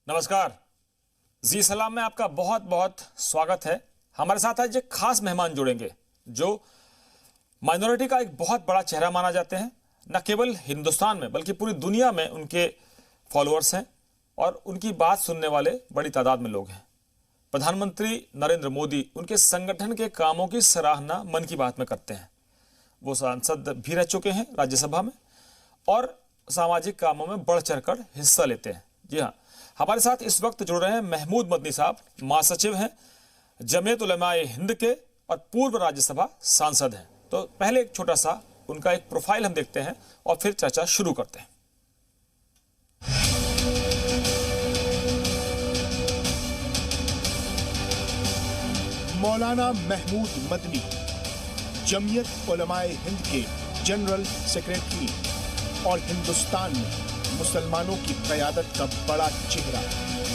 नमस्कार। जी सलाम में आपका बहुत बहुत स्वागत है। हमारे साथ आज एक खास मेहमान जुड़ेंगे जो माइनॉरिटी का एक बहुत बड़ा चेहरा माना जाते हैं। न केवल हिंदुस्तान में बल्कि पूरी दुनिया में उनके फॉलोअर्स हैं और उनकी बात सुनने वाले बड़ी तादाद में लोग हैं। प्रधानमंत्री नरेंद्र मोदी उनके संगठन के कामों की सराहना मन की बात में करते हैं। वो सांसद भी रह चुके हैं राज्यसभा में और सामाजिक कामों में बढ़ चढ़कर हिस्सा लेते हैं। जी हाँ, हमारे साथ इस वक्त जुड़ रहे हैं महमूद मदनी साहब, महासचिव हैं जमीयत उलमाए हिंद के और पूर्व राज्यसभा सांसद हैं। तो पहले एक छोटा सा उनका एक प्रोफाइल हम देखते हैं और फिर चर्चा शुरू करते हैं। मौलाना महमूद मदनी जमीयत उलमाए हिंद के जनरल सेक्रेटरी और हिंदुस्तान में मुसलमानों की क़यादत का बड़ा चेहरा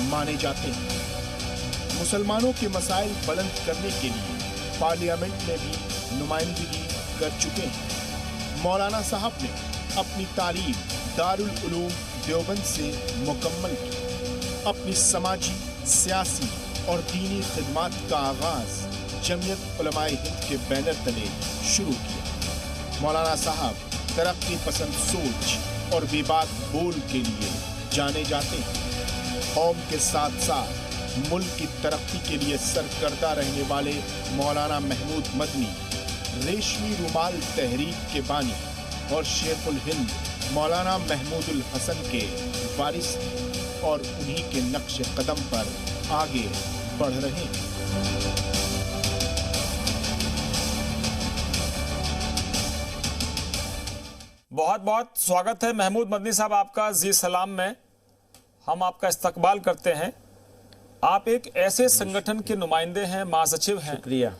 माने जाते हैं। मुसलमानों के मसाइल बुलंद करने के लिए पार्लियामेंट में भी नुमाइंदगी कर चुके हैं। मौलाना साहब ने अपनी तालीम दारुल उलूम देवबंद से मुकम्मल की। अपनी समाजी, सियासी और दीनी खिदमात का आगाज जमीयत उलमाए हिंद के बैनर तले शुरू किया। मौलाना साहब तरक्की पसंद सोच और बेबाक बोल के लिए जाने जाते हैं। कौम के साथ साथ मुल्क की तरक्की के लिए सरकर्दा रहने वाले मौलाना महमूद मदनी रेशमी रुमाल तहरीक के बानी और शेखुल हिंद मौलाना महमूदुल हसन के वारिस हैं और उन्हीं के नक्श कदम पर आगे बढ़ रहे हैं। बहुत बहुत स्वागत है महमूद मदनी साहब आपका जी सलाम में। हम आपका इस्तकबाल करते हैं। आप एक ऐसे संगठन के नुमाइंदे हैं, महासचिव हैं, शुक्रिया।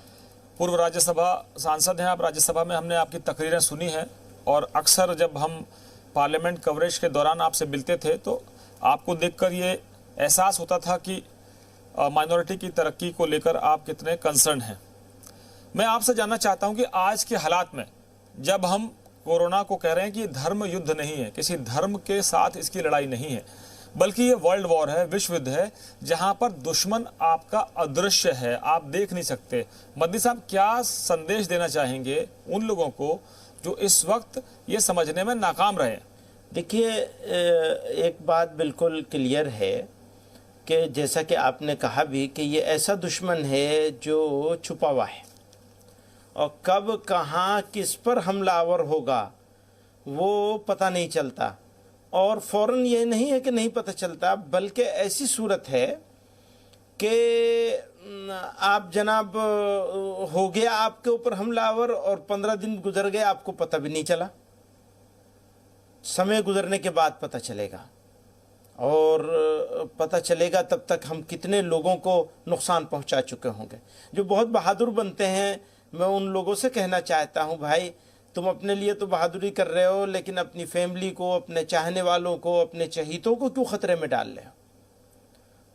पूर्व राज्यसभा सांसद हैं आप। राज्यसभा में हमने आपकी तकरीरें सुनी हैं और अक्सर जब हम पार्लियामेंट कवरेज के दौरान आपसे मिलते थे तो आपको देखकर ये एहसास होता था कि माइनॉरिटी की तरक्की को लेकर आप कितने कंसर्न हैं। मैं आपसे जानना चाहता हूं कि आज के हालात में जब हम कोरोना को कह रहे हैं कि धर्म युद्ध नहीं है, किसी धर्म के साथ इसकी लड़ाई नहीं है, बल्कि ये वर्ल्ड वॉर है, विश्व युद्ध है, जहां पर दुश्मन आपका अदृश्य है, आप देख नहीं सकते। मदनी साहब क्या संदेश देना चाहेंगे उन लोगों को जो इस वक्त ये समझने में नाकाम रहे? देखिए, एक बात बिल्कुल क्लियर है कि जैसा कि आपने कहा भी कि ये ऐसा दुश्मन है जो छुपा हुआ है और कब कहाँ किस पर हमलावर होगा वो पता नहीं चलता। और फ़ौरन ये नहीं है कि नहीं पता चलता, बल्कि ऐसी सूरत है कि आप जनाब हो गया आपके ऊपर हमलावर और 15 दिन गुजर गए, आपको पता भी नहीं चला। समय गुजरने के बाद पता चलेगा और पता चलेगा तब तक हम कितने लोगों को नुकसान पहुंचा चुके होंगे। जो बहुत बहादुर बनते हैं, मैं उन लोगों से कहना चाहता हूं, भाई तुम अपने लिए तो बहादुरी कर रहे हो, लेकिन अपनी फैमिली को, अपने चाहने वालों को, अपने चहीतों को क्यों ख़तरे में डाल रहे हो?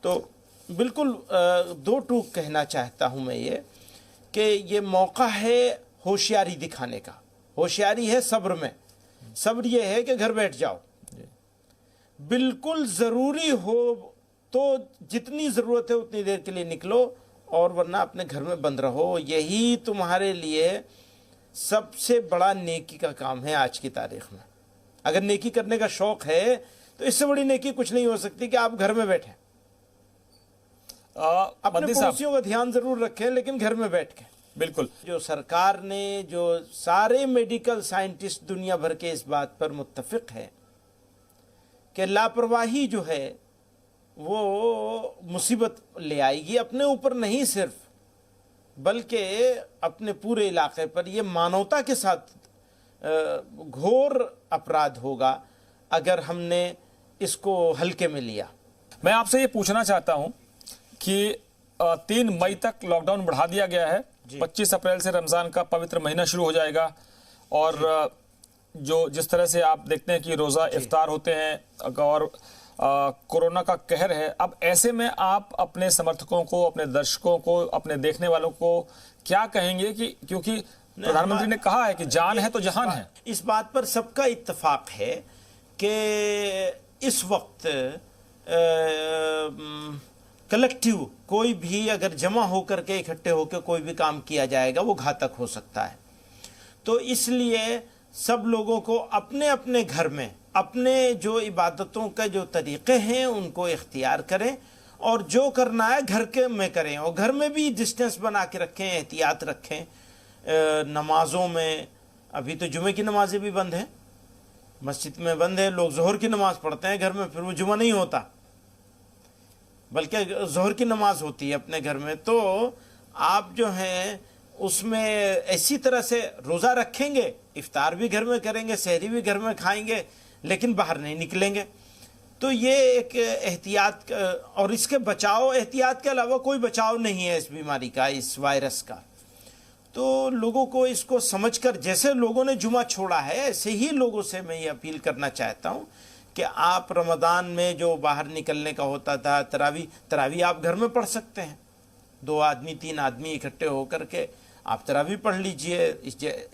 तो बिल्कुल दो टूक कहना चाहता हूं मैं ये कि ये मौका है होशियारी दिखाने का। होशियारी है सब्र में। सब्र ये है कि घर बैठ जाओ, बिल्कुल ज़रूरी हो तो जितनी ज़रूरत है उतनी देर के लिए निकलो और वरना अपने घर में बंद रहो। यही तुम्हारे लिए सबसे बड़ा नेकी का काम है आज की तारीख में। अगर नेकी करने का शौक़ है तो इससे बड़ी नेकी कुछ नहीं हो सकती कि आप घर में बैठें। अपने पड़ोसियों का ध्यान ज़रूर रखें, लेकिन घर में बैठ के। बिल्कुल। जो सरकार ने, जो सारे मेडिकल साइंटिस्ट दुनिया भर के इस बात पर मुत्तफिक हैं कि लापरवाही जो है वो मुसीबत ले आएगी, अपने ऊपर नहीं सिर्फ बल्कि अपने पूरे इलाके पर। ये मानवता के साथ घोर अपराध होगा अगर हमने इसको हल्के में लिया। मैं आपसे ये पूछना चाहता हूं कि 3 मई तक लॉकडाउन बढ़ा दिया गया है। 25 अप्रैल से रमज़ान का पवित्र महीना शुरू हो जाएगा और जो जिस तरह से आप देखते हैं कि रोज़ा इफ्तार होते हैं और कोरोना का कहर है, अब ऐसे में आप अपने समर्थकों को, अपने दर्शकों को, अपने देखने वालों को क्या कहेंगे कि क्योंकि प्रधानमंत्री ने कहा है कि जान है तो जहान है। इस बात पर सबका इत्तेफाक है कि इस वक्त कलेक्टिव कोई भी अगर जमा होकर के इकट्ठे होकर कोई भी काम किया जाएगा वो घातक हो सकता है। तो इसलिए सब लोगों को अपने अपने घर में अपने जो इबादतों का जो तरीक़े हैं उनको इख्तियार करें और जो करना है घर के में करें और घर में भी डिस्टेंस बना के रखें, एहतियात रखें। नमाज़ों में अभी तो जुमे की नमाज़ें भी बंद हैं, मस्जिद में बंद है, लोग ज़ोहर की नमाज़ पढ़ते हैं घर में, फिर वो जुमा नहीं होता बल्कि ज़ोहर की नमाज़ होती है अपने घर में। तो आप जो हैं उसमें ऐसी तरह से रोज़ा रखेंगे, इफ्तार भी घर में करेंगे, सहरी भी घर में खाएंगे, लेकिन बाहर नहीं निकलेंगे। तो ये एक एहतियात और इसके बचाव, एहतियात के अलावा कोई बचाव नहीं है इस बीमारी का, इस वायरस का। तो लोगों को इसको समझकर, जैसे लोगों ने जुमा छोड़ा है ऐसे ही लोगों से मैं ये अपील करना चाहता हूँ कि आप रमज़ान में जो बाहर निकलने का होता था, तरावी आप घर में पढ़ सकते हैं, 2 आदमी 3 आदमी इकट्ठे होकर के आप तरावी पढ़ लीजिए।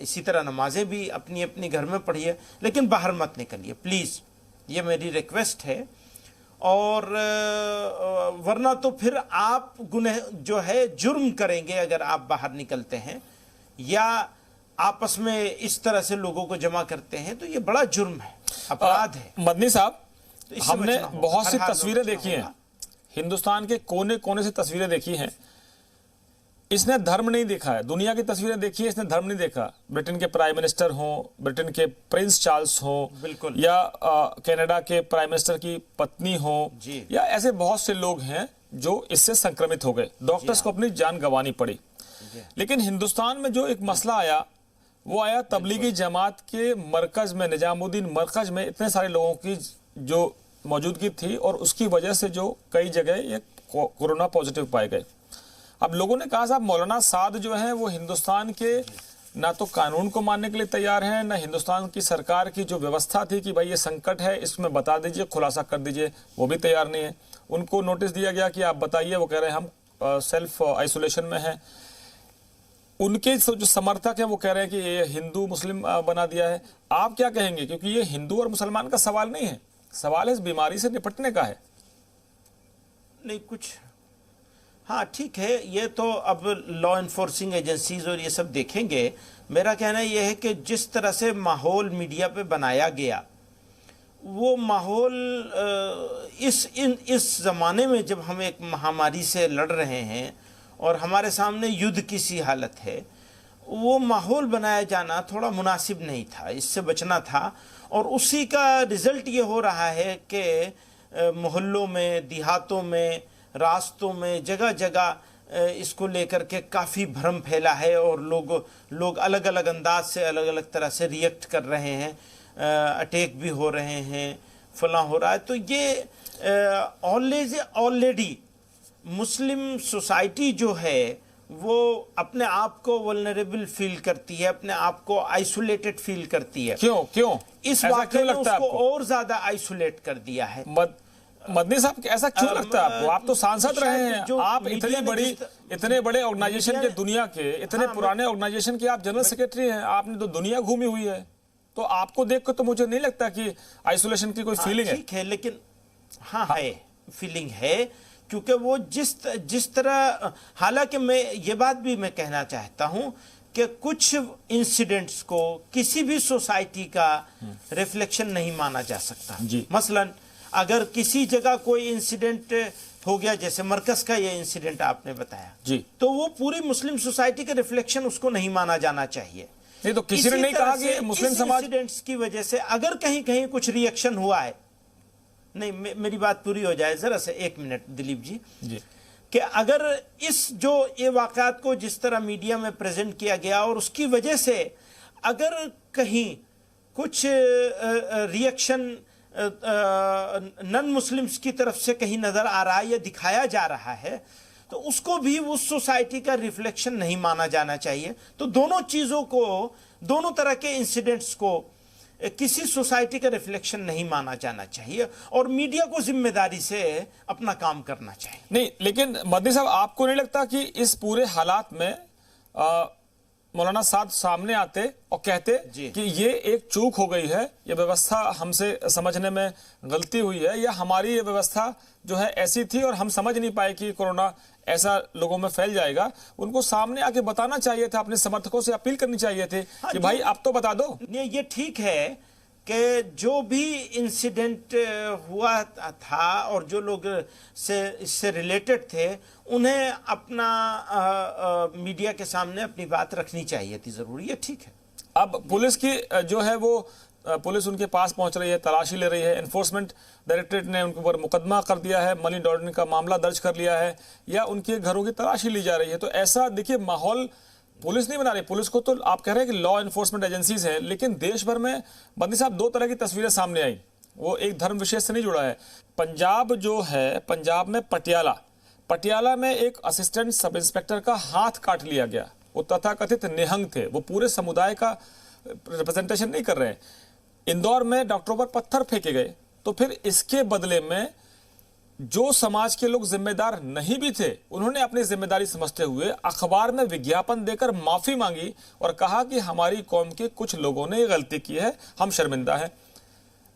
इसी तरह नमाजें भी अपनी अपनी घर में पढ़िए, लेकिन बाहर मत निकलिए प्लीज़, ये मेरी रिक्वेस्ट है। और वरना तो फिर आप गुनह जो है जुर्म करेंगे अगर आप बाहर निकलते हैं या आपस में इस तरह से लोगों को जमा करते हैं, तो ये बड़ा जुर्म है, अपराध है। मदनी साहब, तो इससे हमने बचना होगा। बहुत सी हर हाल में तस्वीरें बचना देखी हैं, होगा। हिंदुस्तान के कोने कोने से तस्वीरें देखी हैं। इसने धर्म नहीं देखा है, दुनिया की तस्वीरें देखी है, इसने धर्म नहीं देखा। ब्रिटेन के प्राइम मिनिस्टर हों, ब्रिटेन के प्रिंस चार्ल्स हों, बिल्कुल, या कनाडा के प्राइम मिनिस्टर की पत्नी हो, जी, या ऐसे बहुत से लोग हैं जो इससे संक्रमित हो गए, डॉक्टर्स को अपनी जान गंवानी पड़ी। लेकिन हिंदुस्तान में जो एक मसला आया वो आया तबलीगी जमात के मरकज में, निजामुद्दीन मरकज में इतने सारे लोगों की जो मौजूदगी थी और उसकी वजह से जो कई जगह ये कोरोना पॉजिटिव पाए गए। अब लोगों ने कहा साहब मौलाना साद जो हैं वो हिंदुस्तान के ना तो कानून को मानने के लिए तैयार हैं, ना हिंदुस्तान की सरकार की जो व्यवस्था थी कि भाई ये संकट है इसमें बता दीजिए, खुलासा कर दीजिए, वो भी तैयार नहीं है। उनको नोटिस दिया गया कि आप बताइए, वो कह रहे हैं हम सेल्फ आइसोलेशन में हैं। उनके जो समर्थक हैं वो कह रहे हैं कि ये हिंदू मुस्लिम बना दिया है। आप क्या कहेंगे, क्योंकि ये हिंदू और मुसलमान का सवाल नहीं है, सवाल इस बीमारी से निपटने का है। नहीं कुछ, हाँ ठीक है, ये तो अब लॉ इन्फोर्सिंग एजेंसीज और ये सब देखेंगे। मेरा कहना यह है कि जिस तरह से माहौल मीडिया पे बनाया गया, वो माहौल इस ज़माने में जब हम एक महामारी से लड़ रहे हैं और हमारे सामने युद्ध की सी हालत है, वो माहौल बनाया जाना थोड़ा मुनासिब नहीं था, इससे बचना था। और उसी का रिज़ल्ट ये हो रहा है कि मोहल्लों में, देहातों में, रास्तों में, जगह जगह इसको लेकर के काफ़ी भ्रम फैला है और लोग अलग अलग अंदाज से, अलग अलग तरह से रिएक्ट कर रहे हैं, अटैक भी हो रहे हैं, फलां हो रहा है। तो ये ऑलरेडी मुस्लिम सोसाइटी जो है वो अपने आप को वल्नरेबल फील करती है, अपने आप को आइसोलेटेड फील करती है। क्यों इस ऐसा वाक़े क्यों ने लगता है उसको आपको? और ज़्यादा आइसोलेट कर दिया है। मदनी साहब, ऐसा क्यों लगता है आपको? आप तो सांसद रहे हैं, जो आप मीडिया ने इतने बड़े ऑर्गेनाइजेशन के, मीडिया ने- दुनिया के इतने हाँ, पुराने ऑर्गेनाइजेशन के आप जनरल सेक्रेटरी हैं, आपने तो दुनिया घूमी हुई है, तो आपको देख कर तो मुझे नहीं लगता कि आइसोलेशन की कोई फीलिंग है। ठीक है, लेकिन हाँ है, फीलिंग है, क्योंकि वो जिस तरह, हालांकि मैं ये बात भी मैं कहना चाहता हूं कि कुछ इंसिडेंट्स को किसी भी सोसाइटी का रिफ्लेक्शन नहीं माना जा सकता जी। मसलन अगर किसी जगह कोई इंसिडेंट हो गया, जैसे मरकज का ये इंसिडेंट आपने बताया जी, तो वो पूरी मुस्लिम सोसाइटी का रिफ्लेक्शन उसको नहीं माना जाना चाहिए। नहीं तो किसी ने इसी नहीं तरह कहा से कि मुस्लिम इस समाज, इंसिडेंट्स की वजह से अगर कहीं कहीं कुछ रिएक्शन हुआ है, नहीं मेरी बात पूरी हो जाए जरा से, 1 मिनट दिलीप जी, कि अगर इस जो ये वाक़यात को जिस तरह मीडिया में प्रेजेंट किया गया और उसकी वजह से अगर कहीं कुछ रिएक्शन नॉन मुस्लिम्स की तरफ से कहीं नज़र आ रहा है या दिखाया जा रहा है, तो उसको भी उस सोसाइटी का रिफ्लेक्शन नहीं माना जाना चाहिए। तो दोनों चीज़ों को, दोनों तरह के इंसिडेंट्स को किसी सोसाइटी का रिफ्लेक्शन नहीं माना जाना चाहिए और मीडिया को जिम्मेदारी से अपना काम करना चाहिए। नहीं, लेकिन मदनी साहब आपको नहीं लगता कि इस पूरे हालात में मौलाना साद सामने आते और कहते कि ये एक चूक हो गई है, ये व्यवस्था हमसे समझने में गलती हुई है, या हमारी ये व्यवस्था जो है ऐसी थी और हम समझ नहीं पाए कि कोरोना ऐसा लोगों में फैल जाएगा, उनको सामने आके बताना चाहिए था, अपने समर्थकों से अपील करनी चाहिए थी कि भाई अब तो बता दो। ये ठीक है कि जो भी इंसिडेंट हुआ था और जो लोग से इससे रिलेटेड थे उन्हें अपना मीडिया के सामने अपनी बात रखनी चाहिए थी, जरूरी है, ठीक है। अब पुलिस की जो है वो पुलिस उनके पास पहुंच रही है, तलाशी ले रही है, एनफोर्समेंट डायरेक्टरेट ने उनके ऊपर मुकदमा कर दिया है, मनी लॉन्ड्रिंग का मामला दर्ज कर लिया है, या उनके घरों की तलाशी ली जा रही है। तो ऐसा देखिए माहौल पुलिस नहीं बना रही। पुलिस को तो आप कह रहे हैं कि लॉ एनफोर्समेंट एजेंसीज हैं, लेकिन देश भर में बंदी साहब दो तरह की तस्वीरें सामने आई, वो एक धर्म विशेष से नहीं जुड़ा है। पंजाब जो है, पंजाब में पटियाला में एक असिस्टेंट सब इंस्पेक्टर का हाथ काट लिया गया। वो तथाकथित निहंग थे, वो पूरे समुदाय का रिप्रेजेंटेशन नहीं कर रहे हैं। इंदौर में डॉक्टरों पर पत्थर फेंके गए, तो फिर इसके बदले में जो समाज के लोग जिम्मेदार नहीं भी थे, उन्होंने अपनी जिम्मेदारी समझते हुए अखबार में विज्ञापन देकर माफी मांगी और कहा कि हमारी कौम के कुछ लोगों ने गलती की है, हम शर्मिंदा हैं।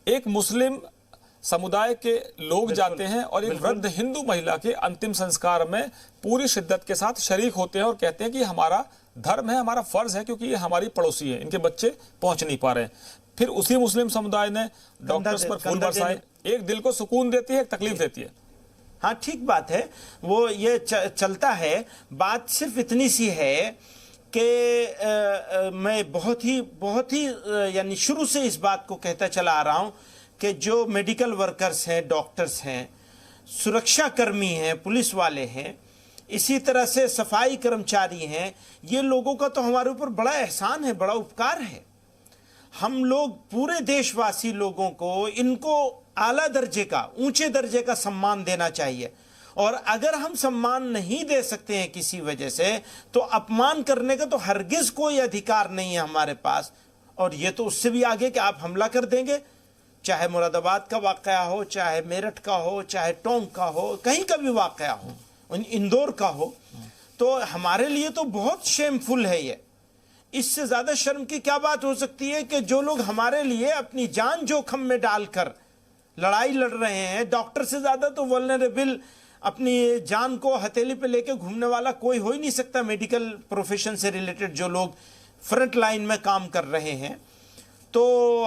एक मुस्लिम समुदाय के लोग जाते हैं और एक वृद्ध हिंदू महिला के अंतिम संस्कार में पूरी शिद्दत के साथ शरीक होते हैं और कहते हैं कि हमारा धर्म है, हमारा फर्ज है, क्योंकि ये हमारी पड़ोसी है, इनके बच्चे पहुंच नहीं पा रहे हैं। फिर उसी मुस्लिम समुदाय ने डॉक्टर्स पर फूल बरसाए। एक दिल को सुकून देती है, एक तकलीफ देती है। हाँ, ठीक बात है, वो ये चलता है। बात सिर्फ इतनी सी है कि मैं बहुत ही यानी शुरू से इस बात को कहता चला आ रहा हूं कि जो मेडिकल वर्कर्स हैं, डॉक्टर्स हैं, सुरक्षा कर्मी हैं, पुलिस वाले हैं, इसी तरह से सफाई कर्मचारी हैं, ये लोगों का तो हमारे ऊपर बड़ा एहसान है, बड़ा उपकार है। हम लोग पूरे देशवासी लोगों को इनको आला दर्जे का, ऊंचे दर्जे का सम्मान देना चाहिए। और अगर हम सम्मान नहीं दे सकते हैं किसी वजह से, तो अपमान करने का तो हरगिज कोई अधिकार नहीं है हमारे पास। और ये तो उससे भी आगे कि आप हमला कर देंगे, चाहे मुरादाबाद का वाकया हो, चाहे मेरठ का हो, चाहे टोंक का हो, कहीं का भी वाकया हो, इंदौर का हो, तो हमारे लिए तो बहुत शेमफुल है ये। इससे ज्यादा शर्म की क्या बात हो सकती है कि जो लोग हमारे लिए अपनी जान जोखिम में डालकर लड़ाई लड़ रहे हैं, डॉक्टर से ज्यादा तो वल्नरेबल अपनी जान को हथेली पे लेके घूमने वाला कोई हो ही नहीं सकता। मेडिकल प्रोफेशन से रिलेटेड जो लोग फ्रंट लाइन में काम कर रहे हैं, तो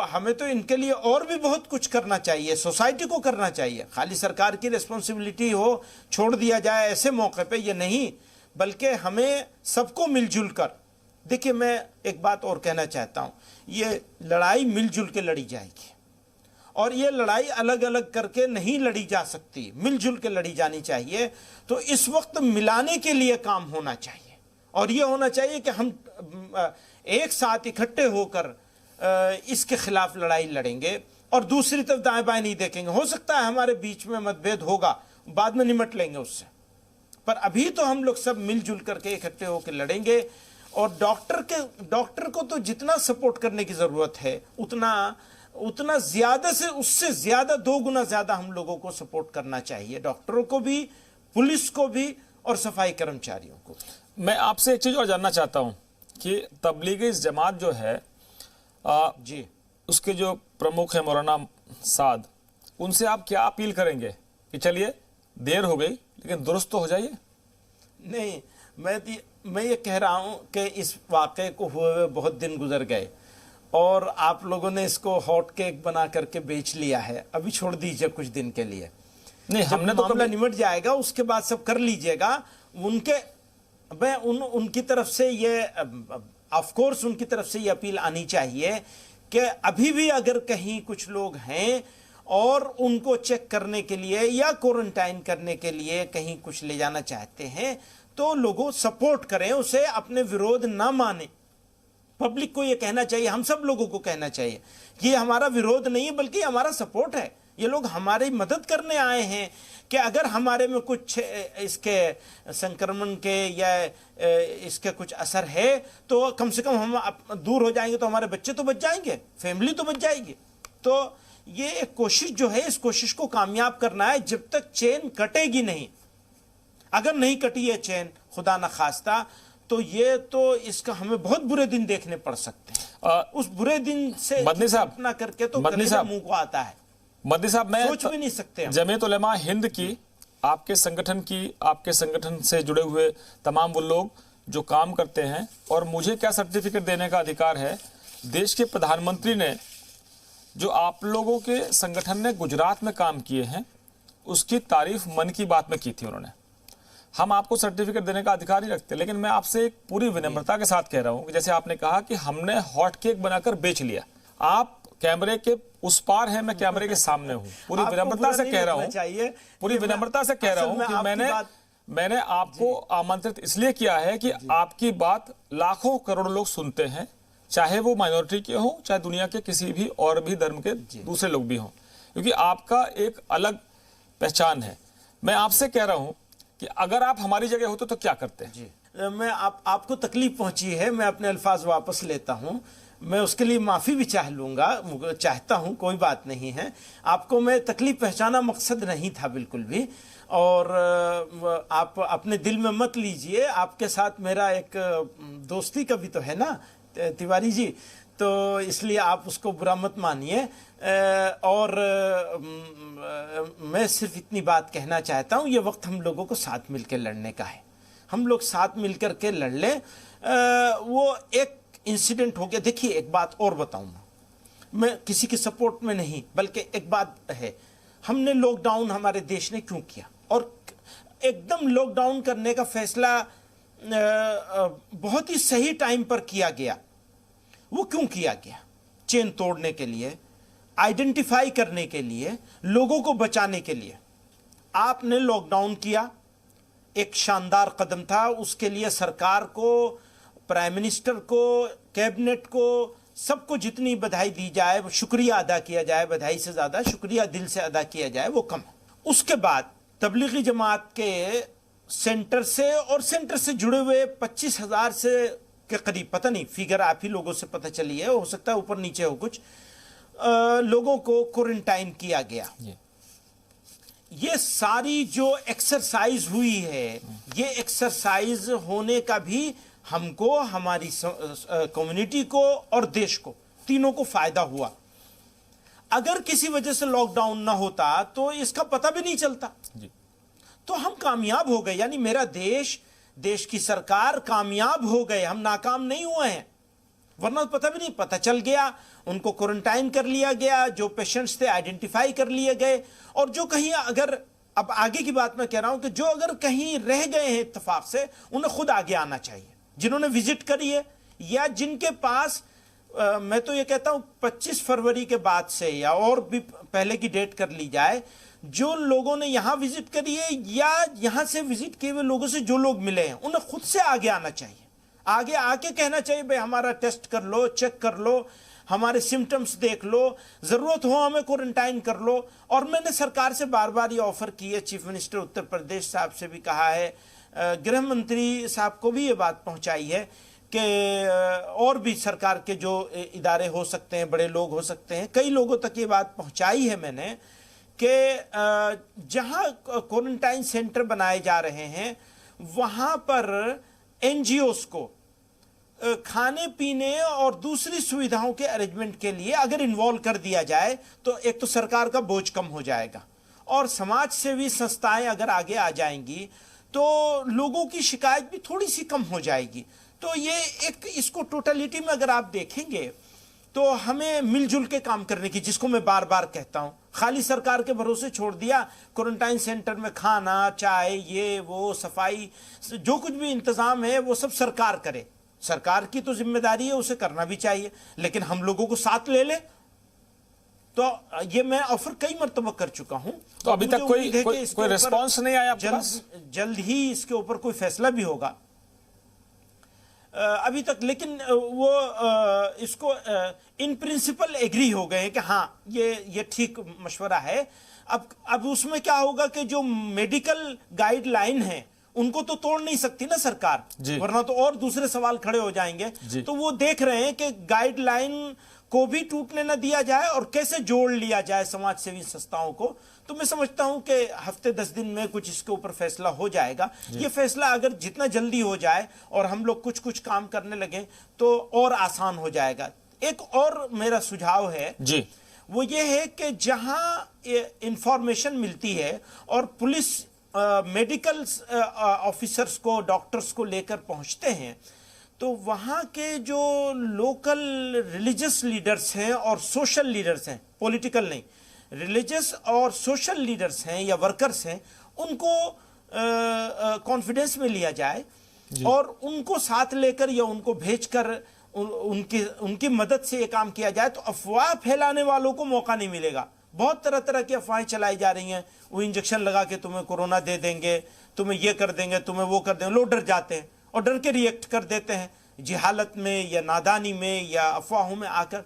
हमें तो इनके लिए और भी बहुत कुछ करना चाहिए, सोसाइटी को करना चाहिए। खाली सरकार की रिस्पॉन्सिबिलिटी हो, छोड़ दिया जाए ऐसे मौके पे, ये नहीं, बल्कि हमें सबको मिलजुल कर। देखिए, मैं एक बात और कहना चाहता हूं, ये लड़ाई मिलजुल के लड़ी जाएगी और ये लड़ाई अलग अलग करके नहीं लड़ी जा सकती, मिलजुल के लड़ी जानी चाहिए। तो इस वक्त मिलाने के लिए काम होना चाहिए और ये होना चाहिए कि हम एक साथ इकट्ठे होकर इसके खिलाफ लड़ाई लड़ेंगे और दूसरी तरफ दाएं बाएं नहीं देखेंगे। हो सकता है हमारे बीच में मतभेद होगा, बाद में निमट लेंगे उससे, पर अभी तो हम लोग सब मिलजुल करके इकट्ठे होकर लड़ेंगे। और डॉक्टर को तो जितना सपोर्ट करने की जरूरत है, उतना ज्यादा से उससे ज्यादा 2 गुना ज्यादा हम लोगों को सपोर्ट करना चाहिए, डॉक्टरों को भी, पुलिस को भी और सफाई कर्मचारियों को। मैं आपसे एक चीज और जानना चाहता हूं कि तबलीगी जमात जो है जी, उसके जो प्रमुख है मौलाना साद, उनसे आप क्या अपील करेंगे कि चलिए देर हो गई लेकिन दुरुस्त तो हो जाइए? नहीं, मैं ये कह रहा हूं कि इस वाक़े को हुए बहुत दिन गुजर गए और आप लोगों ने इसको हॉट केक बना करके बेच लिया है। अभी छोड़ दीजिए कुछ दिन के लिए। नहीं, हमने तो मामला निमट जाएगा उसके बाद सब कर लीजिएगा। उनकी तरफ से ये, ऑफ कोर्स उनकी तरफ से ये अपील आनी चाहिए कि अभी भी अगर कहीं कुछ लोग हैं और उनको चेक करने के लिए या क्वारंटाइन करने के लिए कहीं कुछ ले जाना चाहते हैं, तो लोगों सपोर्ट करें, उसे अपने विरोध ना माने। पब्लिक को ये कहना चाहिए, हम सब लोगों को कहना चाहिए, ये हमारा विरोध नहीं है बल्कि हमारा सपोर्ट है। ये लोग हमारी मदद करने आए हैं कि अगर हमारे में कुछ इसके संक्रमण के या इसके कुछ असर है तो कम से कम हम दूर हो जाएंगे, तो हमारे बच्चे तो बच जाएंगे, फैमिली तो बच जाएगी। तो ये एक कोशिश जो है, इस कोशिश को कामयाब करना है। जब तक चेन कटेगी नहीं, अगर नहीं कटी है चेन खुदा न खास्ता, तो ये तो इसका हमें बहुत बुरे दिन देखने पड़ सकते हैं। उस बुरे दिन से मदनी साहब, अपना करके तो मदनी कलेजा साहब, मुंह को आता है, मदनी साहब, मैं सोच भी नहीं सकते हम। जमीयत उलेमा हिंद की, आपके संगठन से जुड़े हुए तमाम वो लोग जो काम करते हैं, और मुझे क्या सर्टिफिकेट देने का अधिकार है, देश के प्रधानमंत्री ने जो आप लोगों के संगठन ने गुजरात में काम किए हैं उसकी तारीफ मन की बात में की थी उन्होंने। हम आपको सर्टिफिकेट देने का अधिकार नहीं रखते, लेकिन मैं आपसे एक पूरी विनम्रता के साथ कह रहा हूं कि जैसे आपने कहा कि हमने हॉट केक बनाकर बेच लिया, आप कैमरे के उस पार है, मैं कैमरे के सामने हूं, पूरी विनम्रता से कह रहा हूं, पूरी विनम्रता से कह रहा हूं कि मैंने आपको आमंत्रित इसलिए किया है कि आपकी बात लाखों करोड़ों लोग सुनते हैं, चाहे वो माइनॉरिटी के हों, चाहे दुनिया के किसी भी और भी धर्म के दूसरे लोग भी हों, क्योंकि आपका एक अलग पहचान है। मैं आपसे कह रहा हूं कि अगर आप हमारी जगह होते तो क्या करते हैं? जी, मैं आपको तकलीफ पहुंची है, मैं अपने अल्फाज वापस लेता हूं, मैं उसके लिए माफ़ी भी चाहता हूं, कोई बात नहीं है। आपको मैं तकलीफ पहचाना मकसद नहीं था बिल्कुल भी, और आप अपने दिल में मत लीजिए। आपके साथ मेरा एक दोस्ती का भी तो है ना तिवारी जी, तो इसलिए आप उसको बुरा मत मानिए। और मैं सिर्फ इतनी बात कहना चाहता हूं, ये वक्त हम लोगों को साथ मिलकर लड़ने का है, हम लोग साथ मिलकर के लड़ लें। वो एक इंसिडेंट हो गया। देखिए, एक बात और बताऊंगा, मैं किसी के सपोर्ट में नहीं, बल्कि एक बात है, हमने लॉकडाउन हमारे देश ने क्यों किया, और एकदम लॉकडाउन करने का फैसला बहुत ही सही टाइम पर किया गया। वो क्यों किया गया? चेन तोड़ने के लिए, आइडेंटिफाई करने के लिए, लोगों को बचाने के लिए आपने लॉकडाउन किया। एक शानदार कदम था, उसके लिए सरकार को, प्राइम मिनिस्टर को, कैबिनेट को, सबको जितनी बधाई दी जाए, शुक्रिया अदा किया जाए, बधाई से ज़्यादा शुक्रिया दिल से अदा किया जाए, वो कम है। उसके बाद तबलीगी जमात के सेंटर से और सेंटर से जुड़े हुए 25,000 से के करीब, पता नहीं फिगर आप ही लोगों से पता चली है, हो सकता है ऊपर नीचे हो कुछ, लोगों को क्वारंटाइन किया गया। ये सारी जो एक्सरसाइज हुई है, ये एक्सरसाइज होने का भी हमको, हमारी कम्युनिटी को और देश को, तीनों को फायदा हुआ। अगर किसी वजह से लॉकडाउन ना होता तो इसका पता भी नहीं चलता जी। तो हम कामयाब हो गए, यानी मेरा देश की सरकार कामयाब हो गए, हम नाकाम नहीं हुए हैं। वरना पता भी नहीं, पता चल गया, उनको क्वारंटाइन कर लिया गया, जो पेशेंट्स थे आइडेंटिफाई कर लिए गए, और जो कहीं, अगर अब आगे की बात मैं कह रहा हूं कि जो अगर कहीं रह गए हैं इत्तेफाक से, उन्हें खुद आगे आना चाहिए, जिन्होंने विजिट करी है, या जिनके पास मैं तो ये कहता हूं 25 फरवरी के बाद से या और भी पहले की डेट कर ली जाए, जो लोगों ने यहां विजिट करी है या यहां से विजिट किए हुए लोगों से जो लोग मिले हैं, उन्हें खुद से आगे आना चाहिए, आगे आके कहना चाहिए भाई हमारा टेस्ट कर लो, चेक कर लो, हमारे सिम्टम्स देख लो, जरूरत हो हमें क्वारंटाइन कर लो। और मैंने सरकार से बार बार ये ऑफर की है, चीफ मिनिस्टर उत्तर प्रदेश साहब से भी कहा है, गृह मंत्री साहब को भी ये बात पहुंचाई है कि और भी सरकार के जो इदारे हो सकते हैं, बड़े लोग हो सकते हैं, कई लोगों तक ये बात पहुंचाई है मैंने कि जहां क्वारंटाइन सेंटर बनाए जा रहे हैं, वहां पर एनजीओस को खाने पीने और दूसरी सुविधाओं के अरेंजमेंट के लिए अगर इन्वॉल्व कर दिया जाए तो एक तो सरकार का बोझ कम हो जाएगा, और समाज सेवी संस्थाएं अगर आगे आ जाएंगी तो लोगों की शिकायत भी थोड़ी सी कम हो जाएगी। तो ये एक, इसको टोटलिटी में अगर आप देखेंगे तो हमें मिलजुल के काम करने की, जिसको मैं बार बार कहता हूं, खाली सरकार के भरोसे छोड़ दिया, क्वारंटाइन सेंटर में खाना, चाय, ये वो, सफाई, जो कुछ भी इंतजाम है वो सब सरकार करे, सरकार की तो जिम्मेदारी है, उसे करना भी चाहिए, लेकिन हम लोगों को साथ ले ले। तो ये मैं ऑफर कई मर्तबा कर चुका हूं। तो अभी तक कोई रिस्पॉन्स नहीं आया आपके पास? जल्द ही इसके ऊपर कोई फैसला भी होगा अभी तक, लेकिन वो इसको इन प्रिंसिपल एग्री हो गए हैं कि हाँ ये ठीक मशवरा है। अब उसमें क्या होगा कि जो मेडिकल गाइडलाइन है उनको तो तोड़ नहीं सकती ना सरकार, वरना तो और दूसरे सवाल खड़े हो जाएंगे। तो वो देख रहे हैं कि गाइडलाइन को भी टूटने न दिया जाए और कैसे जोड़ लिया जाए समाज सेवी संस्थाओं को। तो मैं समझता हूं कि हफ्ते 10 दिन में कुछ इसके ऊपर फैसला हो जाएगा। ये फैसला अगर जितना जल्दी हो जाए और हम लोग कुछ कुछ काम करने लगे तो और आसान हो जाएगा। एक और मेरा सुझाव है जी, वो ये है कि जहां इंफॉर्मेशन मिलती है और पुलिस मेडिकल ऑफिसर्स को, डॉक्टर्स को लेकर पहुंचते हैं, तो वहाँ के जो लोकल रिलीजियस लीडर्स हैं और सोशल लीडर्स हैं, पॉलिटिकल नहीं, रिलीजियस और सोशल लीडर्स हैं या वर्कर्स हैं, उनको कॉन्फिडेंस में लिया जाए और उनको साथ लेकर या उनको भेजकर उनकी मदद से ये काम किया जाए, तो अफवाह फैलाने वालों को मौका नहीं मिलेगा। बहुत तरह तरह की अफवाहें चलाई जा रही हैं, वो इंजेक्शन लगा के तुम्हें कोरोना दे देंगे, तुम्हें ये कर देंगे, तुम्हें वो कर देंगे। लोग डर जाते हैं और डर के रिएक्ट कर देते हैं, जिहालत में या नादानी में या अफवाहों में आकर।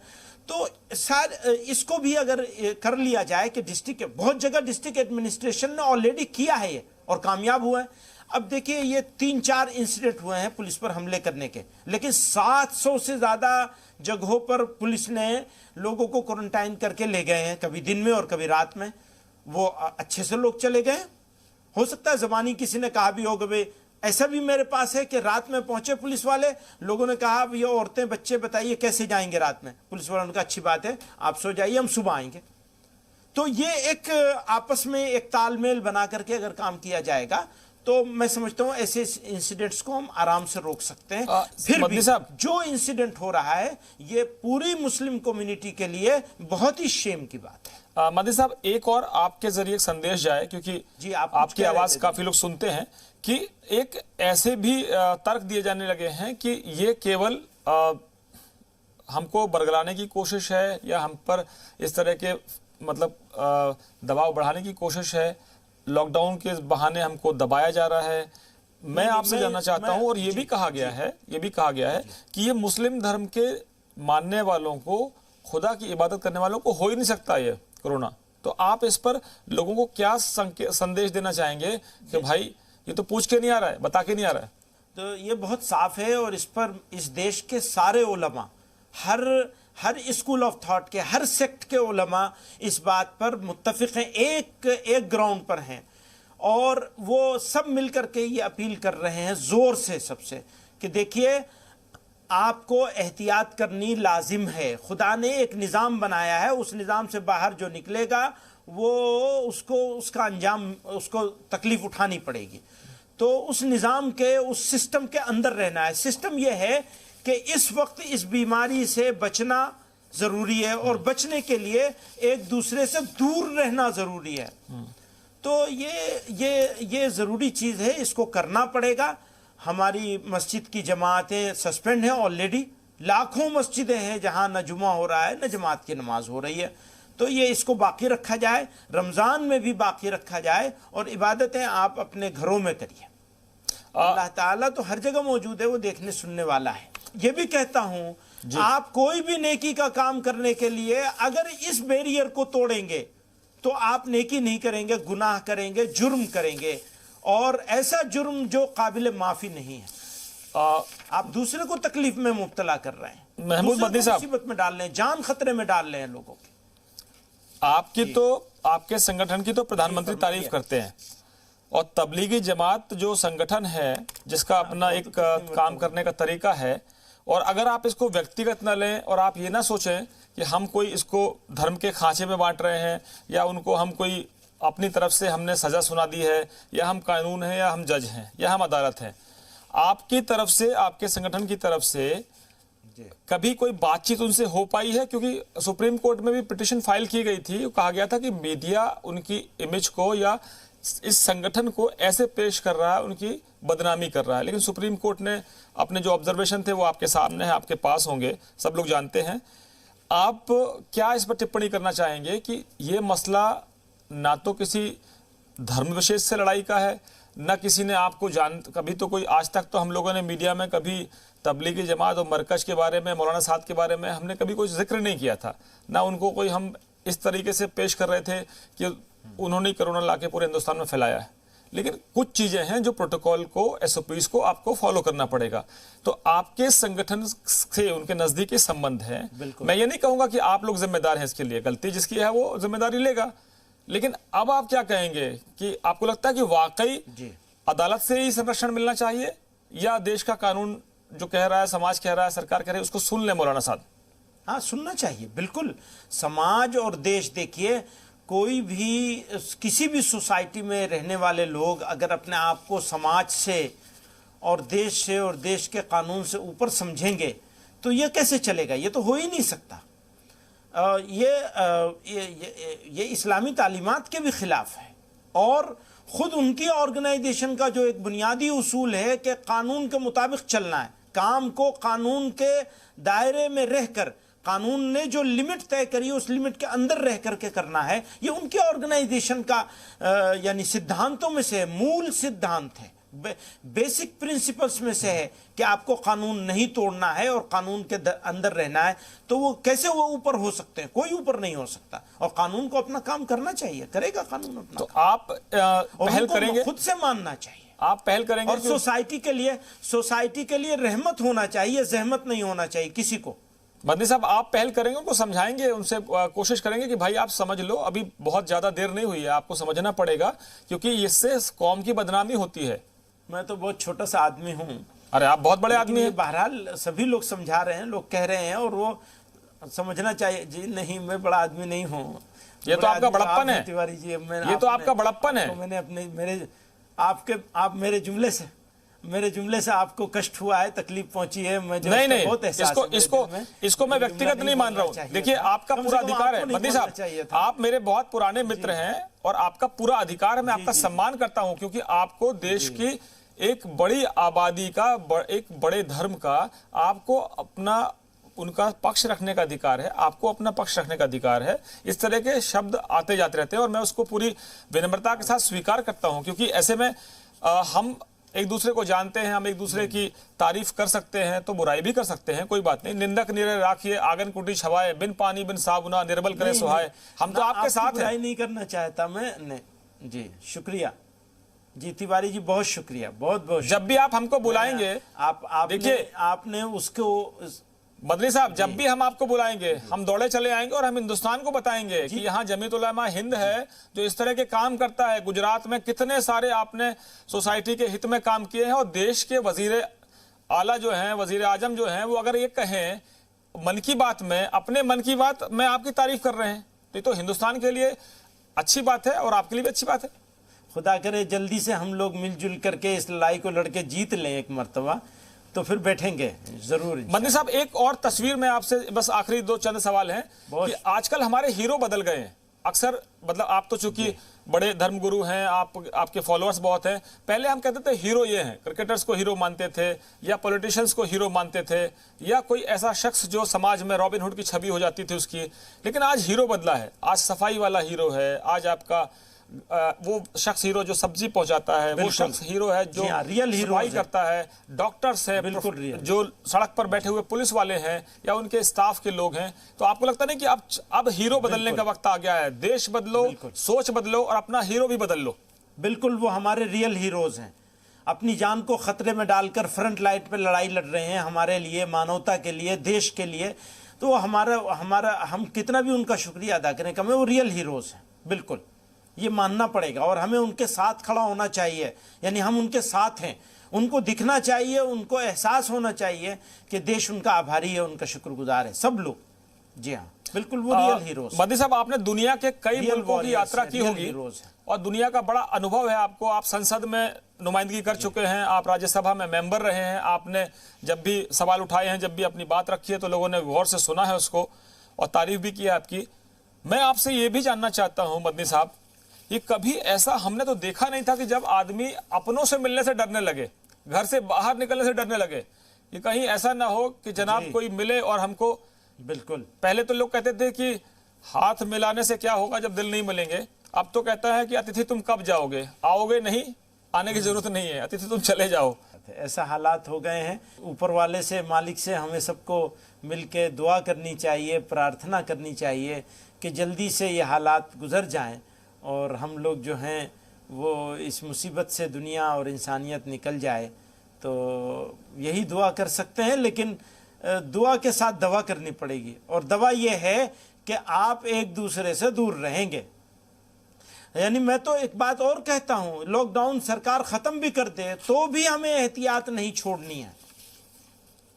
तो इसको भी अगर कर लिया जाए कि डिस्ट्रिक्ट, बहुत जगह डिस्ट्रिक्ट एडमिनिस्ट्रेशन ने ऑलरेडी किया है ये और कामयाब हुआ है। अब देखिए ये 3-4 इंसिडेंट हुए हैं पुलिस पर हमले करने के, लेकिन 700 से ज्यादा जगहों पर पुलिस ने लोगों को क्वारंटाइन करके ले गए हैं, कभी दिन में और कभी रात में। वो अच्छे से लोग चले गए। हो सकता है ज़बानी किसी ने कहा भी होगा, भाई ऐसा भी मेरे पास है कि रात में पहुंचे पुलिस वाले, लोगों ने कहा भैया औरतें बच्चे बताइए कैसे जाएंगे रात में। पुलिस वालों ने कहा अच्छी बात है, आप सो जाइए, हम सुबह आएंगे। तो ये एक आपस में एक तालमेल बना करके अगर काम किया जाएगा तो मैं समझता हूं ऐसे इंसिडेंट्स को हम आराम से रोक सकते हैं। फिर भी जो इंसिडेंट हो रहा है ये पूरी मुस्लिम कम्युनिटी के लिए बहुत ही शेम की बात है। मदनी साहब, एक और आपके जरिए संदेश जाए, क्योंकि जी आपकी आवाज काफी लोग सुनते हैं, कि एक ऐसे भी तर्क दिए जाने लगे हैं कि ये केवल हमको बरगलाने की कोशिश है या हम पर इस तरह के मतलब दबाव बढ़ाने की कोशिश है, लॉकडाउन के बहाने हमको दबाया जा रहा है। मैं आपसे जानना चाहता हूं, और ये भी कहा गया है कि ये मुस्लिम धर्म के मानने वालों को, खुदा की इबादत करने वालों को हो ही नहीं सकता ये कोरोना। तो आप इस पर लोगों को क्या संदेश देना चाहेंगे कि भाई ये तो पूछ के नहीं आ रहा है, बता के नहीं आ रहा है? तो ये बहुत साफ है और इस पर इस देश के सारे उलमा, हर स्कूल ऑफ थॉट के, हर सेक्ट के उलमा इस बात पर मुत्तफिक हैं, एक ग्राउंड पर हैं। और वो सब मिलकर के ये अपील कर रहे हैं जोर से सबसे कि देखिए आपको एहतियात करनी लाजिम है। खुदा ने एक निज़ाम बनाया है, उस निज़ाम से बाहर जो निकलेगा वो उसका अंजाम, उसको तकलीफ उठानी पड़ेगी। तो उस निज़ाम के, उस सिस्टम के अंदर रहना है। सिस्टम ये है कि इस वक्त इस बीमारी से बचना ज़रूरी है और बचने के लिए एक दूसरे से दूर रहना ज़रूरी है। तो ये ज़रूरी चीज़ है, इसको करना पड़ेगा। हमारी मस्जिद की जमातें सस्पेंड हैं ऑलरेडी, लाखों मस्जिदें हैं जहां न जुमा हो रहा है न जमात की नमाज हो रही है। तो ये इसको बाकी रखा जाए, रमज़ान में भी बाकी रखा जाए और इबादतें आप अपने घरों में करिए। अल्लाह ताला तो हर जगह मौजूद है, वो देखने सुनने वाला है। ये भी कहता हूं आप कोई भी नेकी का काम करने के लिए अगर इस बैरियर को तोड़ेंगे तो आप नेकी नहीं करेंगे, गुनाह करेंगे, जुर्म करेंगे, और ऐसा जुर्म जो काबिल माफी नहीं है। आप दूसरे को तकलीफ में मुब्तला कर रहे हैं, महमूद मदनी साहब मुसीबत में डाल रहे हैं, जान खतरे में डाल रहे हैं लोगों की। आपके संगठन की तो प्रधानमंत्री तारीफ करते हैं, और तबलीगी जमात जो संगठन है जिसका अपना एक काम करने का तरीका है, और अगर आप इसको व्यक्तिगत न लें और आप ये ना सोचें कि हम कोई इसको धर्म के खांचे में बांट रहे हैं या उनको हम कोई अपनी तरफ से हमने सजा सुना दी है, या हम कानून हैं या हम जज हैं या हम अदालत हैं। आपकी तरफ से, आपके संगठन की तरफ से कभी कोई बातचीत उनसे हो पाई है? क्योंकि सुप्रीम कोर्ट में भी पिटीशन फाइल की गई थी, कहा गया था कि मीडिया उनकी इमेज को या इस संगठन को ऐसे पेश कर रहा है, उनकी बदनामी कर रहा है। लेकिन सुप्रीम कोर्ट ने अपने जो ऑब्जर्वेशन थे वो आपके सामने है, आपके पास होंगे, सब लोग जानते हैं। आप क्या इस पर टिप्पणी करना चाहेंगे कि ये मसला ना तो किसी धर्म विशेष से लड़ाई का है, न किसी ने आपको कभी तो कोई, आज तक तो हम लोगों ने मीडिया में कभी तबलीगी जमात और मरकज के बारे में, मौलाना साहब के बारे में हमने कभी कोई जिक्र नहीं किया था, ना उनको कोई हम इस तरीके से पेश कर रहे थे कि उन्होंने कोरोना लाके पूरे हिंदुस्तान में फैलाया है। लेकिन कुछ चीजें हैं जो प्रोटोकॉल को, एसओपीज को आपको फॉलो करना पड़ेगा। तो आपके संगठन से उनके नजदीकी संबंध है। मैं ये नहीं कहूंगा कि आप लोग जिम्मेदार हैं इसके लिए, गलती जिसकी है वो जिम्मेदारी लेगा, लेकिन अब आप क्या कहेंगे कि आपको लगता है कि वाकई जी अदालत से ही संरक्षण मिलना चाहिए, या देश का कानून जो कह रहा है, समाज कह रहा है, सरकार कह रही है, उसको सुन ले मौलाना साहब? हाँ, सुनना चाहिए बिल्कुल। समाज और देश, देखिए कोई भी किसी भी सोसाइटी में रहने वाले लोग अगर अपने आप को समाज से और देश के कानून से ऊपर समझेंगे तो ये कैसे चलेगा? ये तो हो ही नहीं सकता। ये इस्लामी तालीमात के भी खिलाफ है, और खुद उनकी ऑर्गेनाइजेशन का जो एक बुनियादी उसूल है कि कानून के मुताबिक चलना है, काम को कानून के दायरे में रहकर, कानून ने जो लिमिट तय करी उस लिमिट के अंदर रह करके करना है, ये उनकी ऑर्गेनाइजेशन का यानी सिद्धांतों में से मूल सिद्धांत है, बेसिक प्रिंसिपल्स में से है कि आपको कानून नहीं तोड़ना है और कानून के अंदर रहना है। तो वो कैसे वो ऊपर हो सकते हैं? कोई ऊपर नहीं हो सकता, और कानून को अपना काम करना चाहिए, करेगा कानून अपना। तो आप पहल करेंगे, खुद से मानना चाहिए, आप पहल करेंगे, और सोसाइटी के लिए रहमत होना चाहिए, जहमत नहीं होना चाहिए किसी को। मदनी साहब, आप पहल करेंगे, उनको समझाएंगे, उनसे कोशिश करेंगे कि भाई आप समझ लो, अभी बहुत ज्यादा देर नहीं हुई है, आपको समझना पड़ेगा, क्योंकि इससे कौम की बदनामी होती है। मैं तो बहुत छोटा सा आदमी हूँ। अरे आप बहुत बड़े आदमी हैं। बहरहाल सभी लोग समझा रहे हैं, लोग कह रहे हैं, और वो समझना चाहिए। जी नहीं, मैं बड़ा आदमी नहीं हूँ। ये तो आपका बड़प्पन है तिवारी जी। ये तो आपका बड़प्पन है। तो मैंने आप मेरे जुमले से आपको कष्ट हुआ है, तकलीफ पहुंची है, मैं नहीं, बहुत इसको मैं व्यक्तिगत नहीं मान रहा हूँ। देखिए, आपका पूरा अधिकार है मदनी साहब, आप मेरे बहुत पुराने मित्र हैं और आपका पूरा अधिकार है, मैं आपका सम्मान करता हूँ, क्योंकि आपको देश की एक बड़ी आबादी का, एक बड़े धर्म का, आपको अपना उनका पक्ष रखने का अधिकार है, आपको अपना पक्ष रखने का अधिकार है। इस तरह के शब्द आते जाते रहते हैं और मैं उसको पूरी विनम्रता के साथ स्वीकार करता हूं, क्योंकि ऐसे में हम एक दूसरे को जानते हैं, हम एक दूसरे की तारीफ कर सकते हैं तो बुराई भी कर सकते हैं, कोई बात नहीं। निंदक निरे राखिए, आंगन कुटी छवाए, बिन पानी बिन साबुना, निर्बल करे सुहाए। हम तो आपके साथ हैं। बुराई नहीं करना चाहता मैं। जी शुक्रिया जी तिवारी जी, बहुत शुक्रिया, बहुत बहुत। जब भी आप हमको बुलाएंगे, देखिए आपने उसको मदनी साहब, जब भी हम आपको बुलाएंगे, हम दौड़े चले आएंगे और हम हिंदुस्तान को बताएंगे कि यहाँ जमीयत उलमा हिंद है जो इस तरह के काम करता है। गुजरात में कितने सारे आपने सोसाइटी के हित में काम किए हैं, और देश के वजीर आला जो हैं, वजीर आजम जो हैं, वो अगर ये कहें मन की बात में, अपने मन की बात में आपकी तारीफ कर रहे हैं, तो ये तो हिंदुस्तान के लिए अच्छी बात है और आपके लिए भी अच्छी बात है। खुदा करे जल्दी से हम लोग मिलजुल करके इस लड़ाई को लड़के जीत लें एक मर्तबा, तो फिर बैठेंगे जरूर। मदनी साहब, एक और तस्वीर में आपसे बस आखिरी दो चंद सवाल हैं कि आजकल हमारे हीरो बदल गए हैं अक्सर। मतलब आप तो चूंकि बड़े धर्मगुरु हैं, आपके फॉलोअर्स बहुत हैं। पहले हम कहते थे हीरो ये हैं, क्रिकेटर्स को हीरो मानते थे, या पॉलिटिशियंस को हीरो मानते थे, या कोई ऐसा शख्स जो समाज में रॉबिन हुड की छवि हो जाती थी उसकी। लेकिन आज हीरो बदला है, आज सफाई वाला हीरो है, आज आपका वो शख्स हीरो जो सब्जी पहुंचाता है, वो शख्स हीरो है जो रियल हीरो करता है, डॉक्टर्स है, बिल्कुल जो सड़क पर बैठे हुए पुलिस वाले हैं या उनके स्टाफ के लोग हैं। तो आपको लगता नहीं कि अब हीरो बदलने का वक्त आ गया है? देश बदलो, सोच बदलो और अपना हीरो भी बदल लो। बिल्कुल, वो हमारे रियल हीरोज हैं, अपनी जान को खतरे में डालकर फ्रंट लाइन पे लड़ाई लड़ रहे हैं हमारे लिए, मानवता के लिए, देश के लिए। तो हम कितना भी उनका शुक्रिया अदा करें कम है, वो रियल हीरोज हैं। बिल्कुल, ये मानना पड़ेगा, और हमें उनके साथ खड़ा होना चाहिए। यानी हम उनके साथ हैं, उनको दिखना चाहिए, उनको एहसास होना चाहिए कि देश उनका आभारी है, उनका शुक्रगुजार है, सब लोग। जी हाँ, बिल्कुल, वो रियल हीरोज। मदनी साहब, आपने दुनिया के कई मुल्कों की यात्रा की होगी और दुनिया का बड़ा अनुभव है आपको। आप संसद में नुमाइंदगी कर चुके हैं, आप राज्यसभा में मेंबर रहे हैं, आपने जब भी सवाल उठाए हैं, जब भी अपनी बात रखी है तो लोगों ने गौर से सुना है उसको और तारीफ भी की है आपकी। मैं आपसे ये भी जानना चाहता हूँ मदनी साहब, ये कभी ऐसा हमने तो देखा नहीं था कि जब आदमी अपनों से मिलने से डरने लगे, घर से बाहर निकलने से डरने लगे, कि कहीं ऐसा ना हो कि जनाब कोई मिले और हमको। बिल्कुल, पहले तो लोग कहते थे कि हाथ मिलाने से क्या होगा जब दिल नहीं मिलेंगे। अब तो कहता है कि अतिथि तुम कब जाओगे, आओगे नहीं, आने की जरूरत नहीं है, अतिथि तुम चले जाओ। ऐसा हालात हो गए हैं। ऊपर वाले से, मालिक से हमें सबको मिलके दुआ करनी चाहिए, प्रार्थना करनी चाहिए कि जल्दी से ये हालात गुजर जाएं और हम लोग जो हैं वो इस मुसीबत से दुनिया और इंसानियत निकल जाए। तो यही दुआ कर सकते हैं, लेकिन दुआ के साथ दवा करनी पड़ेगी, और दवा ये है कि आप एक दूसरे से दूर रहेंगे यानी मैं तो एक बात और कहता हूं, लॉकडाउन सरकार खत्म भी कर दे तो भी हमें एहतियात नहीं छोड़नी है।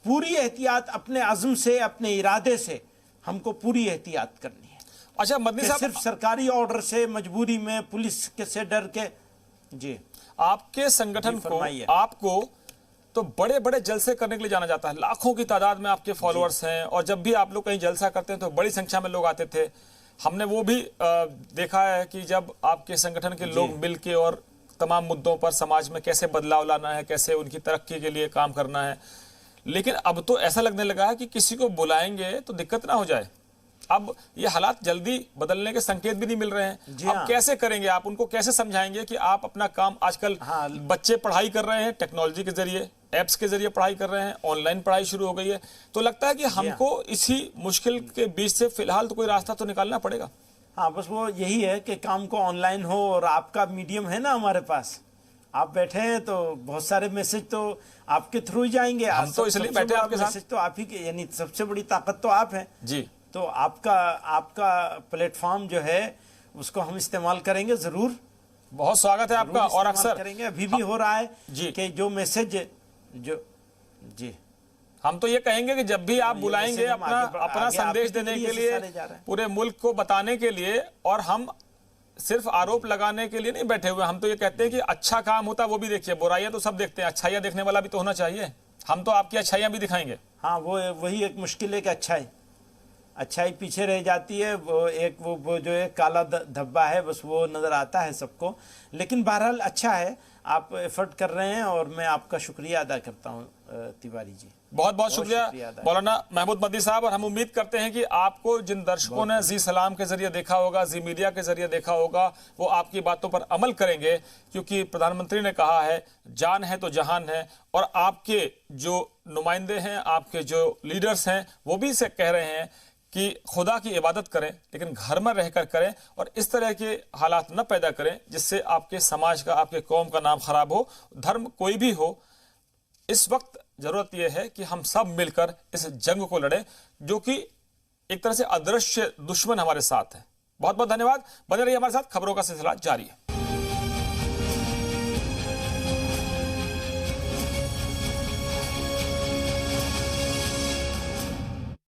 पूरी एहतियात अपने अज़्म से, अपने इरादे से हमको पूरी एहतियात करनी है। अच्छा मदनी कि साहब, सिर्फ सरकारी ऑर्डर से, मजबूरी में, पुलिस के से डर के। जी, आपके संगठन को, फरमाइए। आपको तो बड़े बड़े जलसे करने के लिए जाना जाता है, लाखों की तादाद में आपके फॉलोअर्स हैं, और जब भी आप लोग कहीं जलसा करते हैं तो बड़ी संख्या में लोग आते थे। हमने वो भी देखा है कि जब आपके संगठन के लोग मिल के और तमाम मुद्दों पर समाज में कैसे बदलाव लाना है, कैसे उनकी तरक्की के लिए काम करना है। लेकिन अब तो ऐसा लगने लगा है कि किसी को बुलाएंगे तो दिक्कत ना हो जाए। अब ये हालात जल्दी बदलने के संकेत भी नहीं मिल रहे हैं। जी अब हाँ। कैसे करेंगे आप उनको, कैसे समझाएंगे कि आप अपना काम, आजकल हाँ। बच्चे पढ़ाई कर रहे हैं टेक्नोलॉजी के जरिए, एप्स के जरिए पढ़ाई कर रहे हैं, ऑनलाइन पढ़ाई शुरू हो गई है, तो लगता है कि हमको इसी मुश्किल के बीच से फिलहाल तो कोई रास्ता तो निकालना पड़ेगा। हाँ, बस वो यही है कि काम को ऑनलाइन हो, और आपका मीडियम है ना हमारे पास, आप बैठे हैं तो बहुत सारे मैसेज तो आपके थ्रू ही जाएंगे। हम तो इसलिए बैठे हैं आपके साथ। मैसेज तो आप ही के, यानी सबसे बड़ी ताकत तो आप हैं जी। तो आपका प्लेटफॉर्म जो है उसको हम इस्तेमाल करेंगे जरूर। बहुत स्वागत है आपका। और अक्सर करेंगे, अभी भी हो रहा है जी कि जो मैसेज जो जी हम तो ये कहेंगे कि जब भी आप बुलाएंगे मैसेज हम अपना आगे संदेश आपके देने जरिए के से लिए, सारे जा रहे हैं। पूरे मुल्क को बताने के लिए, और हम सिर्फ आरोप लगाने के लिए नहीं बैठे हुए। हम तो ये कहते हैं कि अच्छा काम होता वो भी देखिए, बुराइयां तो सब देखते हैं, अच्छाइयां देखने वाला भी तो होना चाहिए। हम तो आपकी अच्छाइयां भी दिखाएंगे। हाँ, वही एक मुश्किल है कि अच्छाई पीछे रह जाती है। वो जो एक काला धब्बा है, बस वो नज़र आता है सबको। लेकिन बहरहाल अच्छा है, आप एफर्ट कर रहे हैं और मैं आपका शुक्रिया अदा करता हूँ तिवारी जी। बहुत बहुत शुक्रिया मौलाना महमूद मदनी साहब। और हम उम्मीद करते हैं कि आपको जिन दर्शकों ने जी सलाम के जरिए देखा होगा, जी मीडिया के जरिए देखा होगा, वो आपकी बातों पर अमल करेंगे, क्योंकि प्रधानमंत्री ने कहा है जान है तो जहान है। और आपके जो नुमाइंदे हैं, आपके जो लीडर्स हैं, वो भी इसे कह रहे हैं कि खुदा की इबादत करें, लेकिन घर में रहकर करें, और इस तरह के हालात न पैदा करें जिससे आपके समाज का, आपके कौम का नाम खराब हो। धर्म कोई भी हो, इस वक्त जरूरत यह है कि हम सब मिलकर इस जंग को लड़ें, जो कि एक तरह से अदृश्य दुश्मन हमारे साथ है। बहुत बहुत धन्यवाद। बने रहिए हमारे साथ, खबरों का सिलसिला जारी है।